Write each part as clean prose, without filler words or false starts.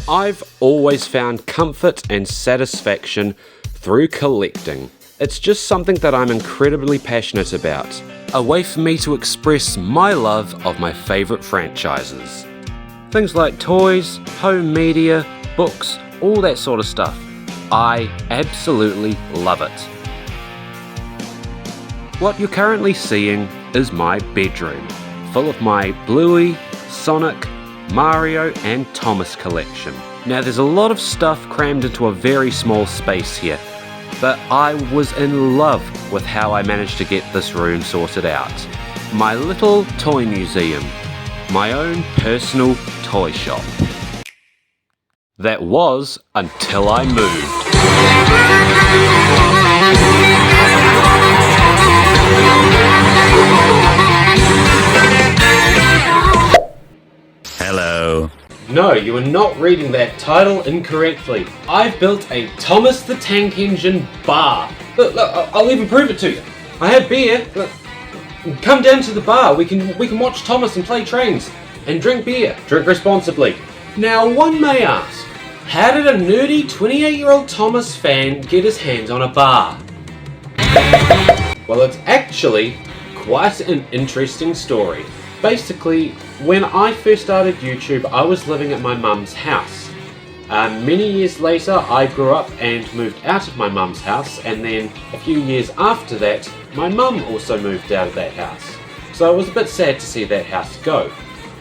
I've always found comfort and satisfaction through collecting. It's just something that I'm incredibly passionate about. A way for me to express my love of my favourite franchises. Things like toys, home media, books, all that sort of stuff. I absolutely love it. What you're currently seeing is my bedroom, full of my Bluey, Sonic, Mario and Thomas collection. Now there's a lot of stuff crammed into a very small space here, but I was in love with how I managed to get this room sorted out. My little toy museum, my own personal toy shop. That was until I moved. Hello. No, you are not reading that title incorrectly. I've built a Thomas the Tank Engine bar. Look, I'll even prove it to you. I have beer. Look, come down to the bar. We can watch Thomas and play trains and drink beer. Drink responsibly. Now, one may ask, how did a nerdy 28-year-old Thomas fan get his hands on a bar? Well, it's actually quite an interesting story. Basically, when I first started YouTube, I was living at my mum's house. Many years later, I grew up and moved out of my mum's house, and then a few years after that, my mum also moved out of that house. So it was a bit sad to see that house go.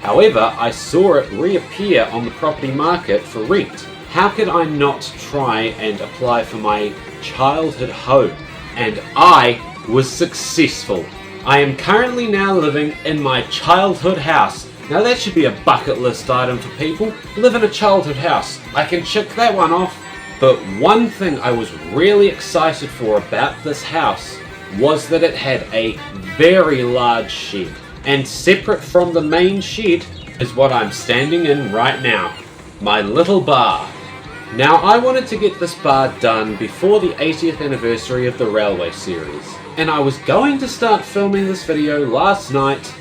However, I saw it reappear on the property market for rent. How could I not try and apply for my childhood home? And I was successful. I am currently now living in my childhood house. Now that should be a bucket list item for people. Live in a childhood house. I can check that one off. But one thing I was really excited for about this house was that it had a very large shed. And separate from the main shed is what I'm standing in right now. My little bar. Now I wanted to get this bar done before the 80th anniversary of the Railway series. And I was going to start filming this video last night,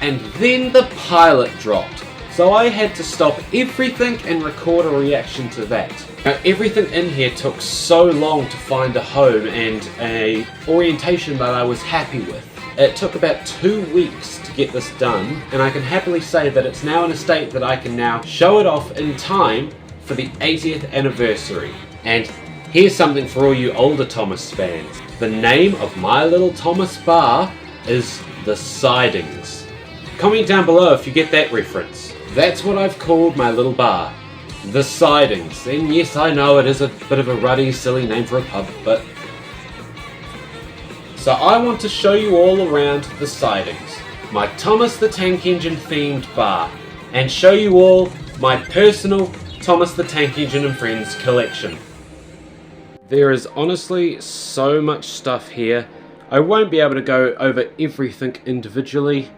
and then the pilot dropped. So I had to stop everything and record a reaction to that. Now everything in here took so long to find a home and an orientation that I was happy with. It took about 2 weeks to get this done, and I can happily say that it's now in a state that I can now show it off in time for the 80th anniversary. And here's something for all you older Thomas fans. The name of my little Thomas bar is The Sidings. Comment down below if you get that reference. That's what I've called my little bar. The Sidings. And yes, I know it is a bit of a ruddy, silly name for a pub, but... So I want to show you all around The Sidings, my Thomas the Tank Engine themed bar, and show you all my personal Thomas the Tank Engine and Friends collection. There is honestly so much stuff here. I won't be able to go over everything individually,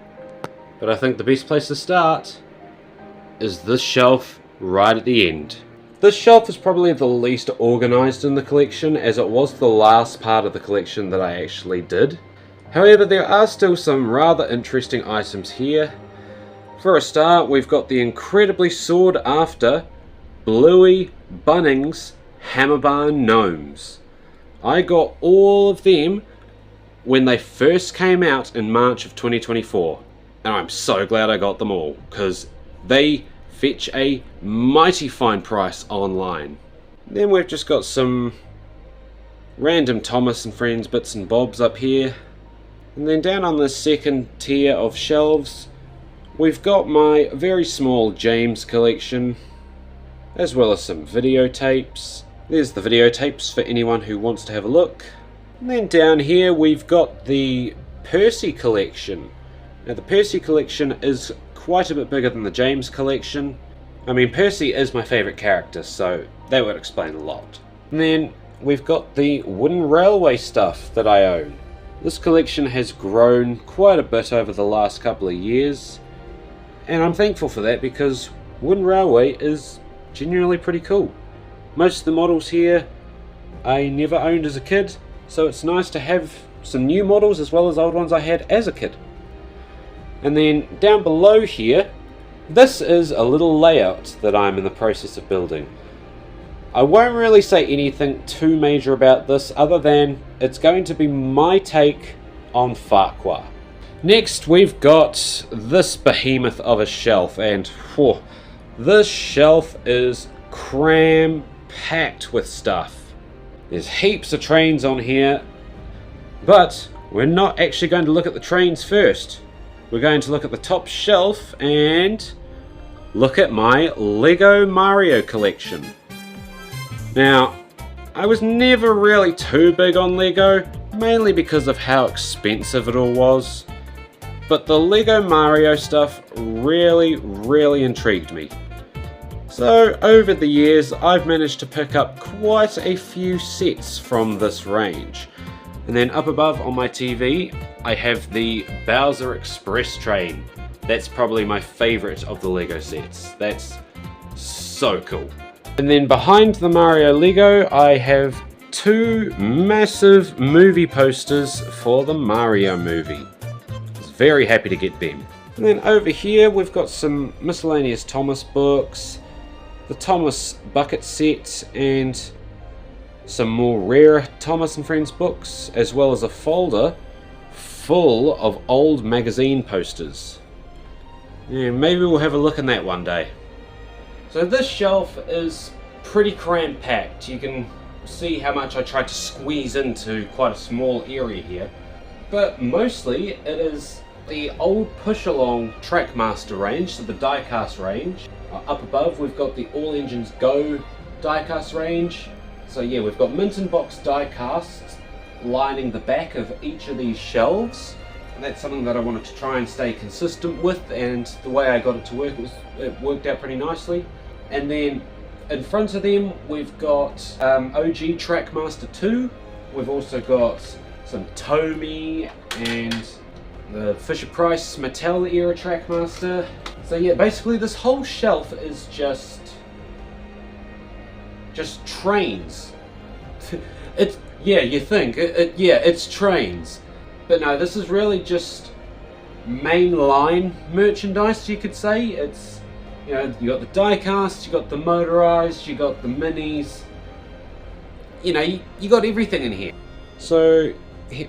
but I think the best place to start is this shelf right at the end. This shelf is probably the least organised in the collection, as it was the last part of the collection that I actually did. However, there are still some rather interesting items here. For a start, we've got the incredibly sought after Bluey Bunnings Hammerbarn Gnomes. I got all of them when they first came out in March of 2024, and I'm so glad I got them all, because they fetch a mighty fine price online. Then we've just got some random Thomas and Friends bits and bobs up here, and then down on the second tier of shelves we've got my very small James collection, as well as some videotapes. There's the videotapes for anyone who wants to have a look. And then down here we've got the Percy collection. Now the Percy collection is quite a bit bigger than the James collection. I mean, Percy is my favourite character, so that would explain a lot. And then we've got the wooden railway stuff that I own. This collection has grown quite a bit over the last couple of years, and I'm thankful for that because wooden railway is genuinely pretty cool. Most of the models here I never owned as a kid, so it's nice to have some new models as well as old ones I had as a kid. And then down below here This is a little layout that I'm in the process of building. I won't really say anything too major about this other than it's going to be my take on Farquhar. Next we've got this behemoth of a shelf, and this shelf is cram-packed with stuff. There's heaps of trains on here, but we're not actually going to look at the trains first. We're going to look at the top shelf and look at my Lego Mario collection. Now, I was never really too big on Lego, mainly because of how expensive it all was. But the Lego Mario stuff really intrigued me. So over the years, I've managed to pick up quite a few sets from this range. And then up above on my TV, I have the Bowser Express train. That's probably my favourite of the Lego sets. That's so cool. And then behind the Mario Lego, I have two massive movie posters for the Mario movie. I was very happy to get them. And then over here, we've got some miscellaneous Thomas books, the Thomas bucket set, and some more rare Thomas and Friends books, as well as a folder full of old magazine posters. Yeah, maybe we'll have a look in that one day. So this shelf is pretty cram-packed. You can see how much I tried to squeeze into quite a small area here. But mostly it is the old push-along Trackmaster range, so the diecast range. Up above we've got the All Engines Go diecast range. So yeah, we've got mint and box diecasts lining the back of each of these shelves. And that's something that I wanted to try and stay consistent with, and the way I got it to work, it worked out pretty nicely. And then in front of them we've got OG Trackmaster 2. We've also got some Tomy and the Fisher-Price Mattel era Trackmaster. So yeah, basically this whole shelf is just trains. You think it's trains, but no, this is really just mainline merchandise, you could say. It's, you know, you got the diecast, you got the motorized, you got the minis. You know, you got everything in here. So,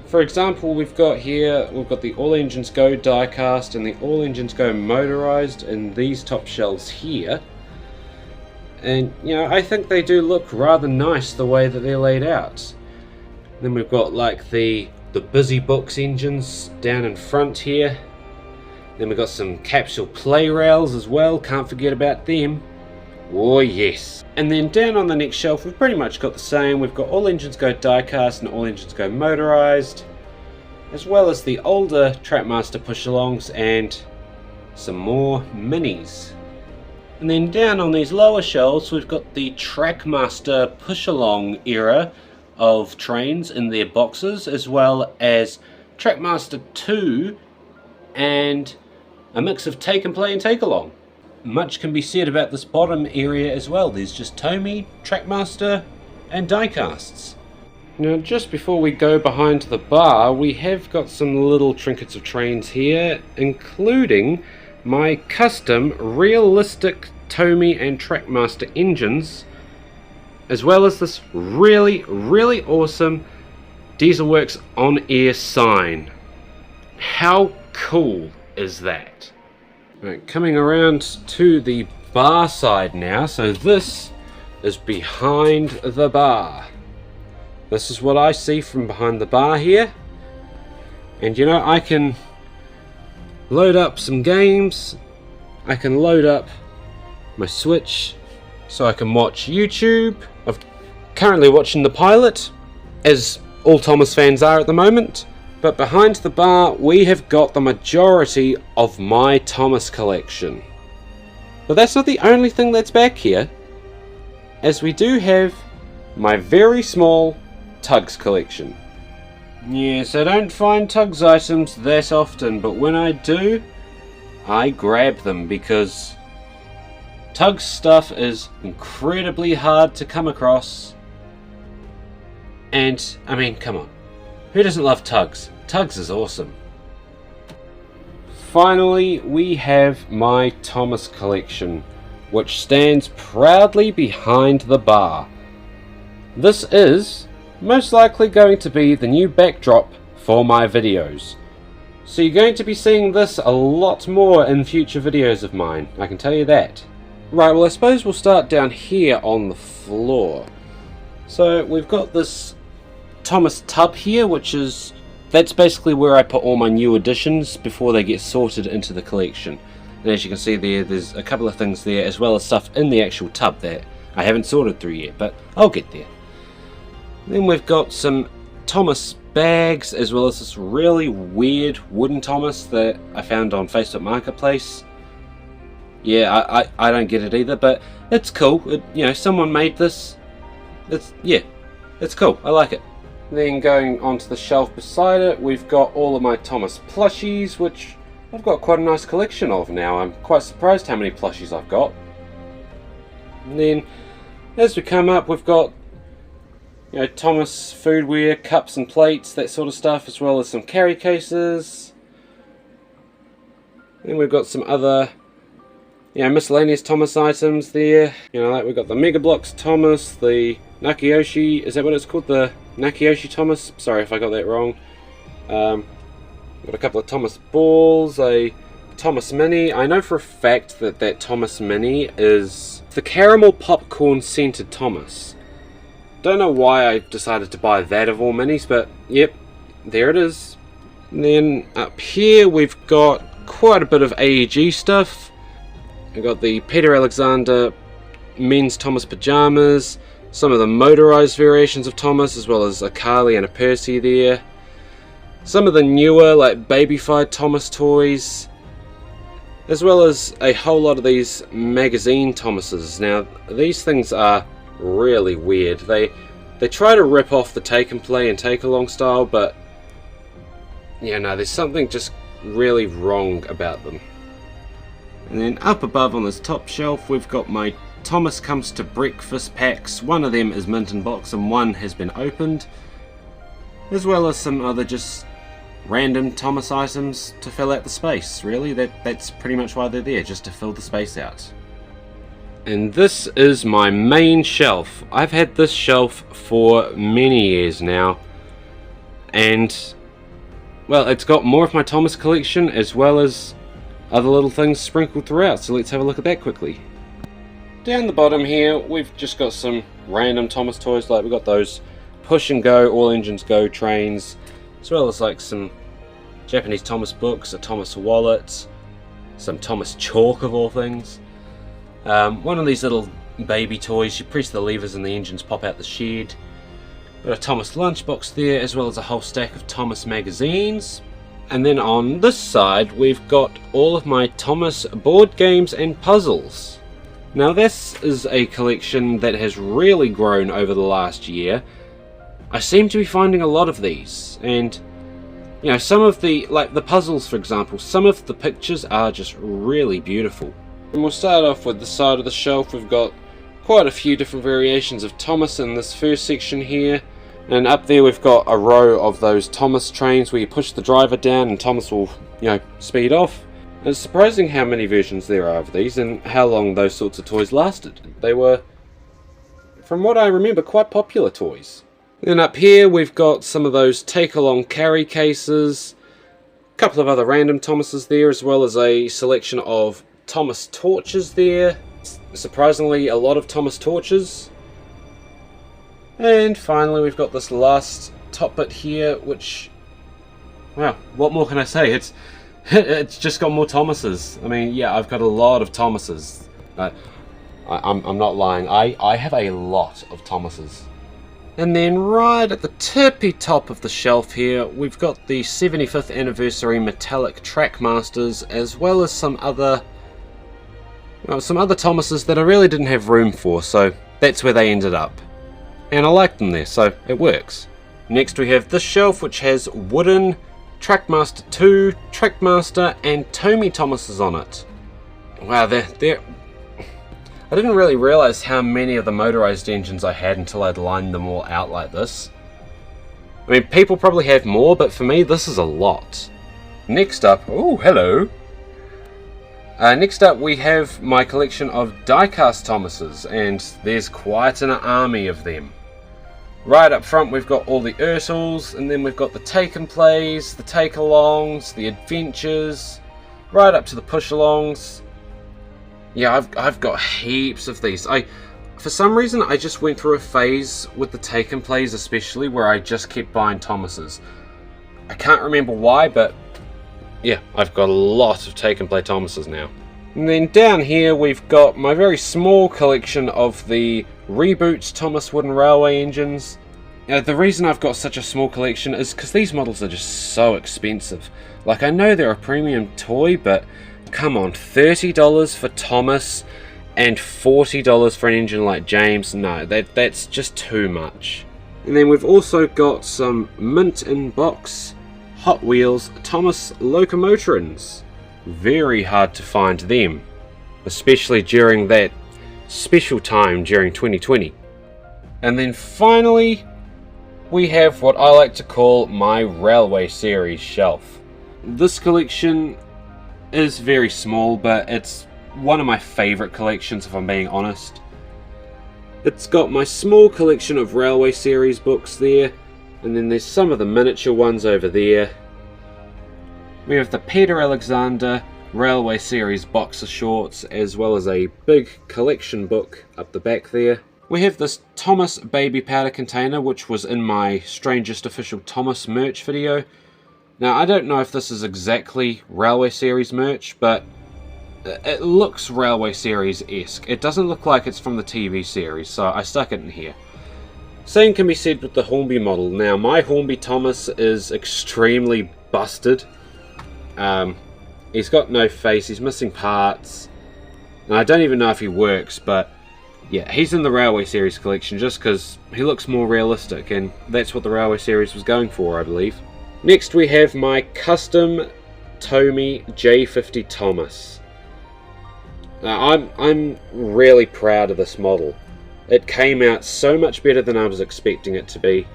for example, we've got the All Engines Go diecast and the All Engines Go motorized in these top shelves here. And, you know, I think they do look rather nice the way that they're laid out. Then we've got like the Busy Books engines down in front here. Then we've got some capsule play rails as well, can't forget about them. Oh yes. And then down on the next shelf we've pretty much got the same. We've got All Engines Go diecast and All Engines Go motorized, as well as the older Trackmaster push-alongs and some more minis. And then down on these lower shelves we've got the Trackmaster push-along era of trains in their boxes, as well as Trackmaster 2 and a mix of take and play and take along. Much can be said about this bottom area as well. There's just Tomy, Trackmaster and diecasts. Now just before we go behind the bar, we have got some little trinkets of trains here, including my custom realistic Tomy and Trackmaster engines, as well as this really awesome Dieselworks on-air sign. How cool is that? Right, coming around to the bar side now. So this is behind the bar. This is what I see from behind the bar here. And you know, I can load up some games. I can load up my Switch so I can watch YouTube. I'm currently watching the pilot, as all Thomas fans are at the moment. But behind the bar we have got the majority of my Thomas collection. But that's not the only thing that's back here, as we do have my very small Tugs collection. Yes, I don't find Tugs items that often, but when I do, I grab them, because Tugs stuff is incredibly hard to come across. And, I mean, come on. Who doesn't love Tugs? Tugs is awesome. finally we have my Thomas collection, which stands proudly behind the bar. This is most likely going to be the new backdrop for my videos. So you're going to be seeing this a lot more in future videos of mine, I can tell you that. Right, well I suppose we'll start down here on the floor. So we've got this Thomas tub here, that's basically where I put all my new additions before they get sorted into the collection. And as you can see there's a couple of things there, as well as stuff in the actual tub that I haven't sorted through yet, but I'll get there. Then we've got some Thomas bags, as well as this really weird wooden Thomas that I found on Facebook Marketplace. Yeah, I don't get it either, but it's cool. Someone made this. It's cool. I like it. Then going onto the shelf beside it, we've got all of my Thomas plushies, which I've got quite a nice collection of now. I'm quite surprised how many plushies I've got. And then as we come up, we've got Thomas foodware, cups and plates, that sort of stuff, as well as some carry cases. Then we've got some other miscellaneous Thomas items there. Like we've got the Mega Bloks Thomas, the Nakiyoshi, is that what it's called? The Nakiyoshi Thomas? Sorry if I got that wrong. Got a couple of Thomas balls, a Thomas Mini. I know for a fact that Thomas Mini is the caramel popcorn scented Thomas. Don't know why I decided to buy that of all minis, but yep, there it is. And then up here we've got quite a bit of AEG stuff. We've got the Peter Alexander men's Thomas pajamas, some of the motorized variations of Thomas, as well as a Carly and a Percy there. Some of the newer, like baby-fied Thomas toys, as well as a whole lot of these magazine Thomases. Now, these things are really weird. They try to rip off the take and play and take along style, but there's something just really wrong about them. And then up above on this top shelf we've got my Thomas Comes to Breakfast packs. One of them is mint in box and one has been opened, as well as some other just random Thomas items to fill out the space. Really, that's pretty much why they're there, just to fill the space out. And this is my main shelf. I've had this shelf for many years now, and well, it's got more of my Thomas collection as well as other little things sprinkled throughout, so let's have a look at that quickly. Down the bottom here we've just got some random Thomas toys, like we've got those push and go, all engines go trains, as well as like some Japanese Thomas books, a Thomas wallet, some Thomas chalk of all things. One of these little baby toys, you press the levers and the engines pop out the shed. Got a Thomas lunchbox there, as well as a whole stack of Thomas magazines. And then on this side we've got all of my Thomas board games and puzzles. Now this is a collection that has really grown over the last year. I seem to be finding a lot of these, and some of the puzzles, for example, some of the pictures are just really beautiful. And we'll start off with the side of the shelf. We've got quite a few different variations of Thomas in this first section here. And up there we've got a row of those Thomas trains where you push the driver down and Thomas will, speed off. And it's surprising how many versions there are of these and how long those sorts of toys lasted. They were, from what I remember, quite popular toys. Then up here we've got some of those take-along carry cases, a couple of other random Thomases there, as well as a selection of Thomas torches there. Surprisingly, a lot of Thomas torches. And finally we've got this last top bit here, which, wow, what more can I say? It's just got more Thomases. I mean, yeah, I've got a lot of Thomases. I'm not lying, I have a lot of Thomases. And then right at the tippy top of the shelf here, we've got the 75th anniversary metallic Trackmasters, as well as some other Thomases that I really didn't have room for, so that's where they ended up. And I like them there, so it works. Next we have this shelf, which has wooden Trackmaster 2, Trackmaster, and Tomy Thomases on it. Wow, they're I didn't really realise how many of the motorised engines I had until I'd lined them all out like this. I mean, people probably have more, but for me this is a lot. Next up, oh hello, Next up we have my collection of die-cast Thomases, and there's quite an army of them. Right up front we've got all the Ursels, and then we've got the take-and-plays, the take-alongs, the adventures, right up to the push-alongs. Yeah, I've got heaps of these. For some reason I just went through a phase with the take-and-plays especially where I just kept buying Thomases. I can't remember why, but yeah, I've got a lot of take-and-play Thomases now. And then down here we've got my very small collection of the Reboot Thomas Wooden Railway engines. The reason I've got such a small collection is because these models are just so expensive. Like, I know they're a premium toy, but come on, $30 for Thomas and $40 for an engine like James? No, that's just too much. And then we've also got some mint in box Hot Wheels Thomas Locomotrons. Very hard to find them, especially during that special time during 2020. And then finally we have what I like to call my Railway Series shelf. This collection is very small, but it's one of my favourite collections if I'm being honest. It's got my small collection of Railway Series books there, and then there's some of the miniature ones over there. We have the Peter Alexander Railway Series boxer shorts, as well as a big collection book up the back there. We have this Thomas baby powder container, which was in my Strangest Official Thomas merch video. Now, I don't know if this is exactly Railway Series merch, but it looks Railway Series-esque. It doesn't look like it's from the TV series, so I stuck it in here. Same can be said with the Hornby model. Now, my Hornby Thomas is extremely busted. He's got no face, he's missing parts, and I don't even know if he works, but yeah, he's in the Railway Series collection just because he looks more realistic, and that's what the Railway Series was going for, I believe. Next we have my custom Tomy J50 Thomas. Now, I'm really proud of this model. It came out so much better than I was expecting it to be.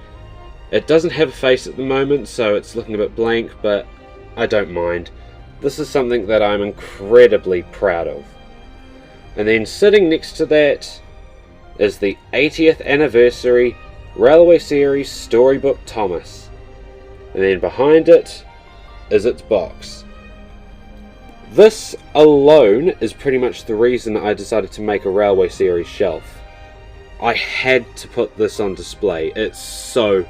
It doesn't have a face at the moment, so it's looking a bit blank, but I don't mind. This is something that I'm incredibly proud of. And then sitting next to that is the 80th anniversary Railway Series Storybook Thomas. And then behind it is its box. This alone is pretty much the reason I decided to make a Railway Series shelf. I had to put this on display. It's so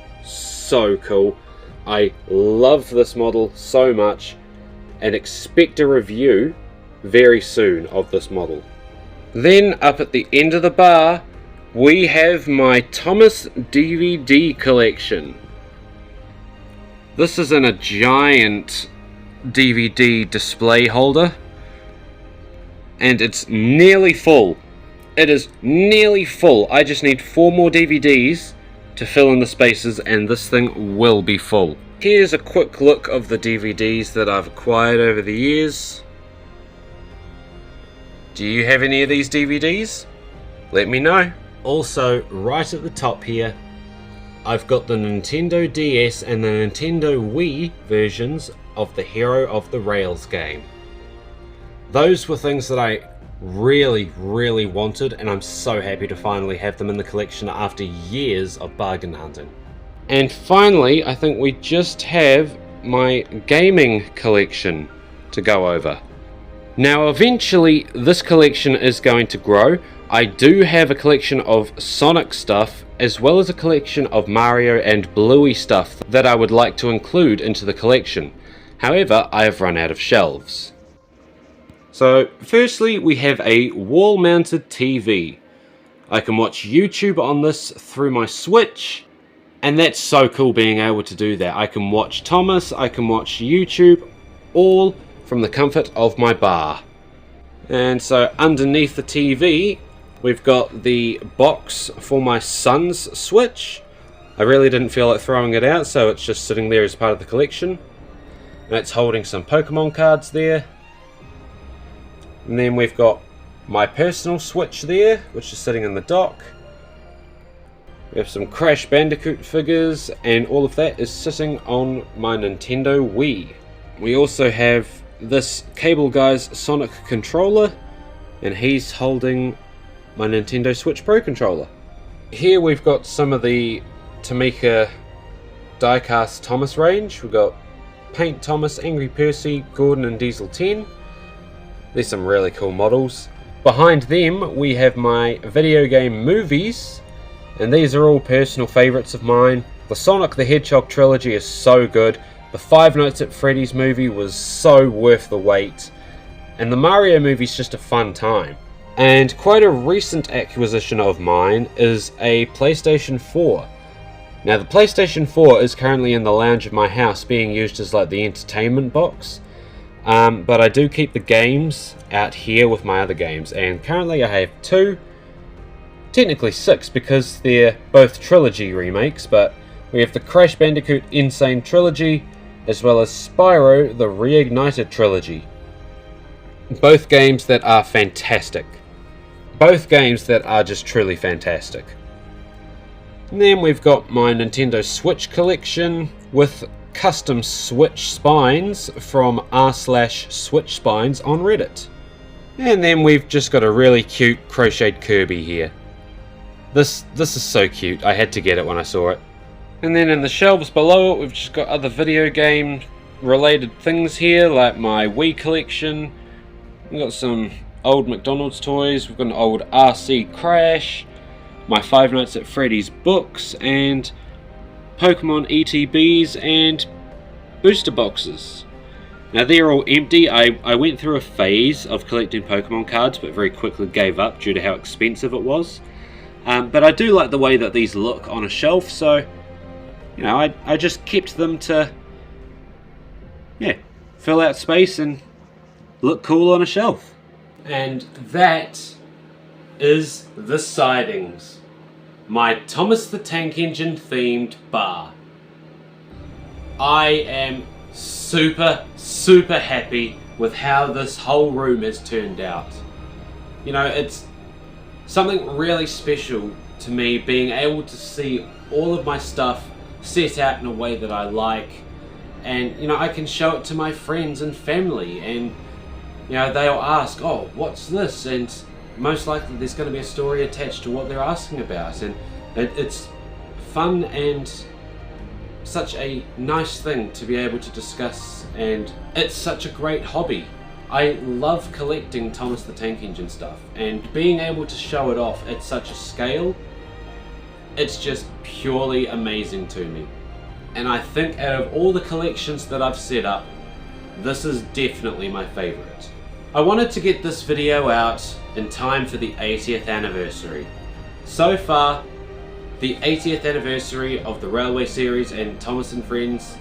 cool. I love this model so much and expect a review very soon of this model. Then up at the end of the bar we have my Thomas DVD collection. This is in a giant DVD display holder, and it's nearly full. It is nearly full. I just need 4 more DVDs to fill in the spaces, and this thing will be full. Here's a quick look of the DVDs that I've acquired over the years. Do you have any of these DVDs? Let me know. Also, right at the top here, I've got the Nintendo DS and the Nintendo Wii versions of the Hero of the Rails game. Those were things that I really wanted, and I'm so happy to finally have them in the collection after years of bargain hunting. And finally, I think we just have my gaming collection to go over. Now eventually this collection is going to grow. I do have a collection of Sonic stuff, as well as a collection of Mario and Bluey stuff that I would like to include into the collection. However, I have run out of shelves. So firstly, we have a wall-mounted TV. I can watch YouTube on this through my Switch, and that's so cool being able to do that. I can watch Thomas, I can watch YouTube, all from the comfort of my bar. And so underneath the TV, we've got the box for my son's Switch. I really didn't feel like throwing it out, so it's just sitting there as part of the collection. And it's holding some Pokemon cards there. And then we've got my personal Switch there, which is sitting in the dock. We have some Crash Bandicoot figures, and all of that is sitting on my Nintendo Wii. We also have this cable guy's Sonic controller, and he's holding my Nintendo Switch Pro controller. Here we've got some of the Tamika diecast Thomas range. We've got Paint Thomas, Angry Percy, Gordon and Diesel 10. There's some really cool models. Behind them we have my video game movies, and these are all personal favourites of mine. The Sonic the Hedgehog trilogy is so good. The Five Nights at Freddy's movie was so worth the wait. And the Mario movie's just a fun time. And quite a recent acquisition of mine is a PlayStation 4. Now the PlayStation 4 is currently in the lounge of my house being used as like the entertainment box. But I do keep the games out here with my other games. And currently I have 2, technically 6 because they're both trilogy remakes. But we have the Crash Bandicoot Insane Trilogy as well as Spyro the Reignited Trilogy. Both games that are fantastic. Both games that are just truly fantastic. And then we've got my Nintendo Switch collection with custom Switch spines from r/Switch Spines on Reddit. And then we've just got a really cute crocheted Kirby here. This is so cute, I had to get it when I saw it. And then in the shelves below it we've just got other video game related things here, like my Wii collection. We've got some old McDonald's toys, we've got an old RC Crash, my Five Nights at Freddy's books, and Pokemon ETBs and booster boxes. Now they're all empty. I went through a phase of collecting Pokemon cards but very quickly gave up due to how expensive it was. But I do like the way that these look on a shelf, so you know, I just kept them to fill out space and look cool on a shelf. And that is the sidings. My Thomas the Tank Engine themed bar. I am super happy with how this whole room has turned out. You know, it's something really special to me being able to see all of my stuff set out in a way that I like, and you know, I can show it to my friends and family, and you know, they'll ask, oh, what's this? And most likely there's going to be a story attached to what they're asking about, and it's fun and such a nice thing to be able to discuss, and it's such a great hobby. I love collecting Thomas the Tank Engine stuff, and being able to show it off at such a scale, it's just purely amazing to me. And I think out of all the collections that I've set up, this is definitely my favourite. I wanted to get this video out in time for the 80th anniversary. So far, the 80th anniversary of the Railway series and Thomas and Friends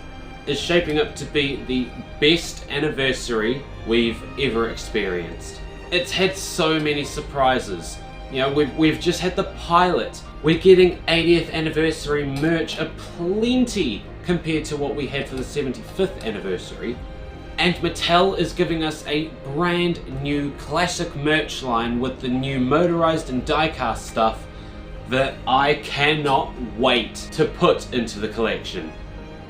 is shaping up to be the best anniversary we've ever experienced. It's had so many surprises. You know, we've just had the pilot. We're getting 80th anniversary merch aplenty compared to what we had for the 75th anniversary. And Mattel is giving us a brand new classic merch line with the new motorized and diecast stuff that I cannot wait to put into the collection.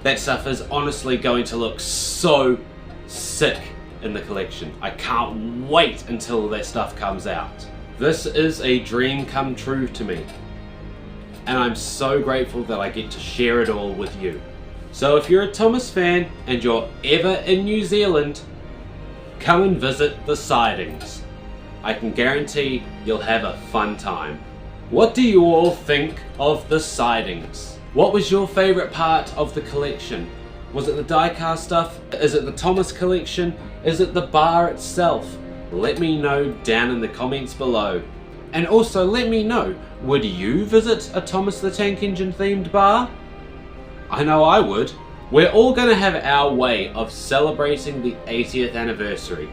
That stuff is honestly going to look so sick in the collection. I can't wait until that stuff comes out. This is a dream come true to me, and I'm so grateful that I get to share it all with you. So if you're a Thomas fan and you're ever in New Zealand, come and visit the sidings. I can guarantee you'll have a fun time. What do you all think of the sidings? What was your favourite part of the collection? Was it the diecast stuff? Is it the Thomas collection? Is it the bar itself? Let me know down in the comments below. And also let me know, would you visit a Thomas the Tank Engine themed bar? I know I would. We're all going to have our way of celebrating the 80th anniversary.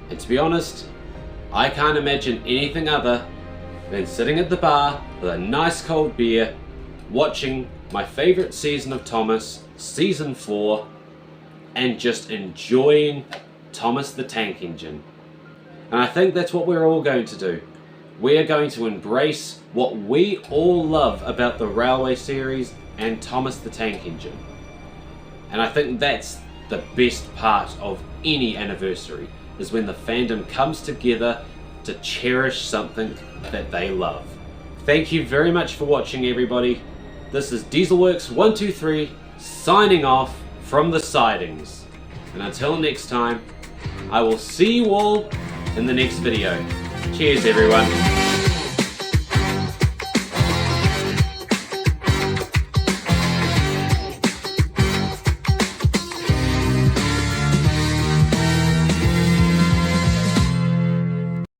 And to be honest, I can't imagine anything other than sitting at the bar with a nice cold beer, watching my favourite season of Thomas, Season 4, and just enjoying Thomas the Tank Engine. And I think that's what we're all going to do. We're going to embrace what we all love about the Railway series and Thomas the Tank Engine. And I think that's the best part of any anniversary is when the fandom comes together to cherish something that they love. Thank you very much for watching, everybody. This is Dieselworks123 signing off from the sidings. And until next time, I will see you all in the next video. Cheers, everyone.